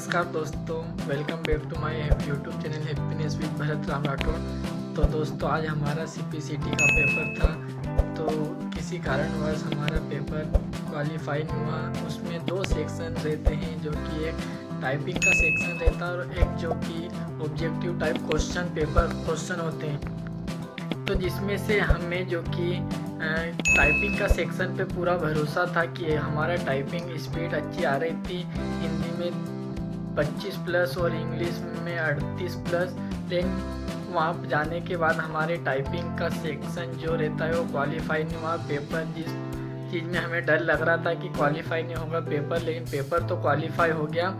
नमस्कार दोस्तों, welcome back to my YouTube channel happiness with Bharat Ram Rathore. तो दोस्तों आज हमारा सीपीसीटी का पेपर था, तो किसी कारणवश हमारा पेपर क्वालिफाई नहीं हुआ। उसमें दो सेक्शन रहते हैं, जो कि एक टाइपिंग का सेक्शन रहता है और एक जो कि ऑब्जेक्टिव टाइप क्वेश्चन होते हैं। तो जिसमें से हमें जो कि टाइपिंग का सेक्शन पे पूरा भरोसा था कि हमारा टाइपिंग स्पीड अच्छी आ रही थी। हिंदी में 25 प्लस और इंग्लिश में 38 प्लस। लेकिन वहाँ पर जाने के बाद हमारे टाइपिंग का सेक्शन जो रहता है वो क्वालिफाई नहीं हुआ। पेपर जिस चीज़ में हमें डर लग रहा था कि क्वालिफाई नहीं होगा पेपर, लेकिन पेपर तो क्वालिफाई हो गया।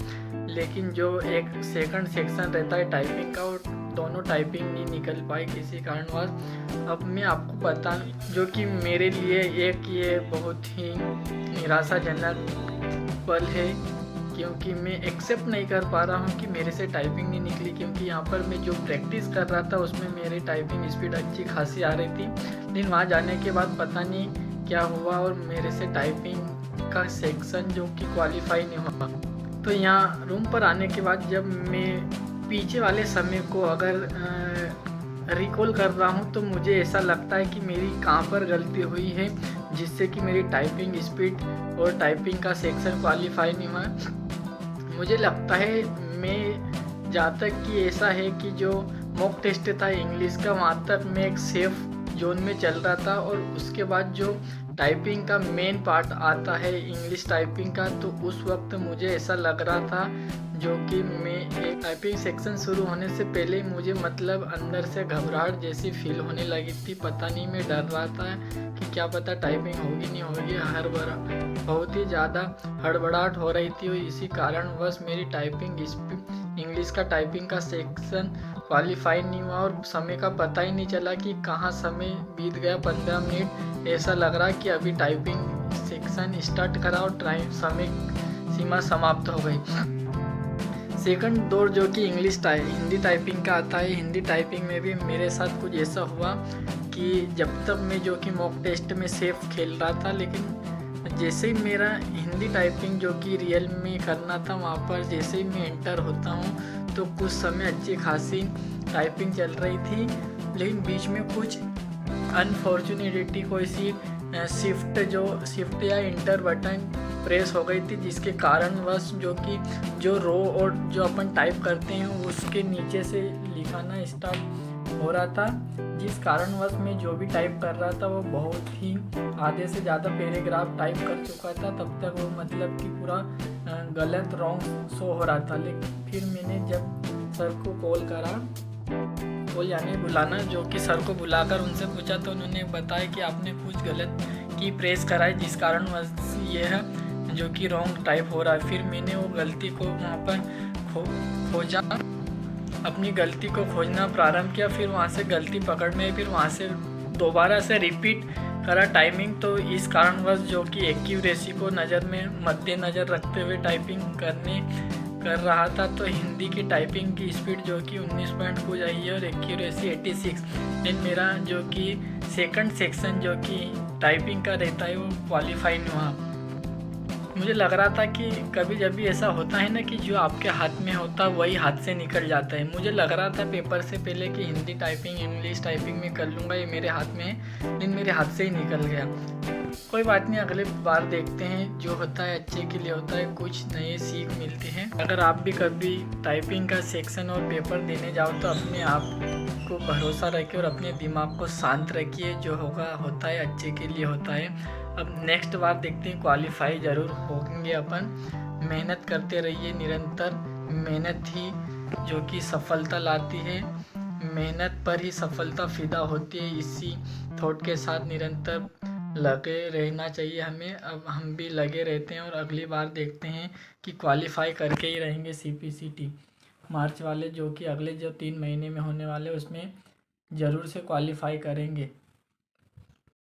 लेकिन जो एक सेकंड सेक्शन रहता है टाइपिंग का, वो दोनों टाइपिंग नहीं निकल पाई किसी कारणवश। अब मैं आपको बता जो कि मेरे लिए एक ये बहुत ही निराशाजनक पल है, क्योंकि मैं एक्सेप्ट नहीं कर पा रहा हूँ कि मेरे से टाइपिंग नहीं निकली। क्योंकि यहाँ पर मैं जो प्रैक्टिस कर रहा था उसमें मेरी टाइपिंग स्पीड अच्छी खासी आ रही थी, लेकिन वहाँ जाने के बाद पता नहीं क्या हुआ और मेरे से टाइपिंग का सेक्शन जो कि क्वालिफाई नहीं हुआ। तो यहाँ रूम पर आने के बाद जब मैं पीछे वाले समय को अगर रिकॉल कर रहा हूँ तो मुझे ऐसा लगता है कि मेरी कहाँ पर गलती हुई है जिससे कि मेरी टाइपिंग स्पीड और टाइपिंग का सेक्शन क्वालिफाई नहीं हुआ। मुझे लगता है मैं जहाँ तक कि ऐसा है कि जो मॉक टेस्ट था इंग्लिश का, वहाँ तक मैं एक सेफ जोन में चल रहा था। और उसके बाद जो टाइपिंग का मेन पार्ट आता है इंग्लिश टाइपिंग का, तो उस वक्त मुझे ऐसा लग रहा था जो कि मैं एक टाइपिंग सेक्शन शुरू होने से पहले मुझे मतलब अंदर से घबराहट जैसी फील होने लगी थी। पता नहीं, मैं डर रहा था कि क्या पता टाइपिंग होगी नहीं होगी। बहुत ही ज़्यादा हड़बड़ाहट हो रही थी और इसी कारणवश मेरी टाइपिंग इंग्लिश का टाइपिंग का सेक्शन क्वालिफाई नहीं हुआ और समय का पता ही नहीं चला कि कहाँ समय बीत गया। 15 मिनट ऐसा लग रहा कि अभी टाइपिंग सेक्शन स्टार्ट करा और समय सीमा समाप्त हो गई। सेकंड दौर जो कि हिंदी टाइपिंग का आता है, हिंदी टाइपिंग में भी मेरे साथ कुछ ऐसा हुआ कि जब तक मैं जो कि मॉक टेस्ट में सेफ खेल रहा था, लेकिन जैसे ही मेरा हिंदी टाइपिंग जो कि रियल में करना था, वहाँ पर जैसे ही मैं एंटर होता हूँ तो कुछ समय अच्छी खासी टाइपिंग चल रही थी। लेकिन बीच में कुछ अनफॉर्चुनेटली कोई सी शिफ्ट या इंटर बटन प्रेस हो गई थी, जिसके कारणवश जो रो और जो अपन टाइप करते हैं उसके नीचे से लिखाना स्टार्ट हो रहा था, जिस कारणवश मैं जो भी टाइप कर रहा था वो बहुत ही आधे से ज़्यादा पैराग्राफ टाइप कर चुका था। तब तक वो मतलब कि पूरा गलत रॉन्ग शो हो रहा था। लेकिन फिर मैंने जब सर को बुलाना, जो कि सर को बुलाकर उनसे पूछा, तो उन्होंने बताया कि आपने कुछ गलत की प्रेस करा है, जिस कारणवश ये है जो कि रॉन्ग टाइप हो रहा है। फिर मैंने वो गलती को वहाँ पर खोजा, अपनी गलती को खोजना प्रारंभ किया। फिर वहाँ से गलती पकड़ में, फिर वहाँ से दोबारा से रिपीट करा टाइपिंग। तो इस कारणवश जो कि एक्यूरेसी को मद्देनज़र रखते हुए टाइपिंग कर रहा था, तो हिंदी की टाइपिंग की स्पीड जो कि 19 पॉइंट कुछ आई है और एक्यूरेसी 86। लेकिन मेरा जो कि सेकंड सेक्शन जो कि टाइपिंग का रहता है वो क्वालिफाई नहीं हुआ। मुझे लग रहा था कि कभी जब भी ऐसा होता है ना कि जो आपके हाथ में होता है वही हाथ से निकल जाता है। मुझे लग रहा था पेपर से पहले कि हिंदी टाइपिंग इंग्लिश टाइपिंग में कर लूँगा, ये मेरे हाथ में है, लेकिन मेरे हाथ से ही निकल गया। कोई बात नहीं, अगले बार देखते हैं। जो होता है अच्छे के लिए होता है, कुछ नए सीख मिलते हैं। अगर आप भी कभी टाइपिंग का सेक्शन और पेपर देने जाओ तो अपने आप को भरोसा रखिए और अपने दिमाग को शांत रखिए। जो होता है अच्छे के लिए होता है। अब नेक्स्ट बार देखते हैं, क्वालिफाई ज़रूर होंगे अपन। मेहनत करते रहिए, निरंतर मेहनत ही जो कि सफलता लाती है। मेहनत पर ही सफलता फिदा होती है। इसी थॉट के साथ निरंतर लगे रहना चाहिए हमें। अब हम भी लगे रहते हैं और अगली बार देखते हैं कि क्वालिफाई करके ही रहेंगे सीपीसीटी मार्च वाले, जो कि अगले जो 3 महीने में होने वाले उसमें ज़रूर से क्वालिफाई करेंगे।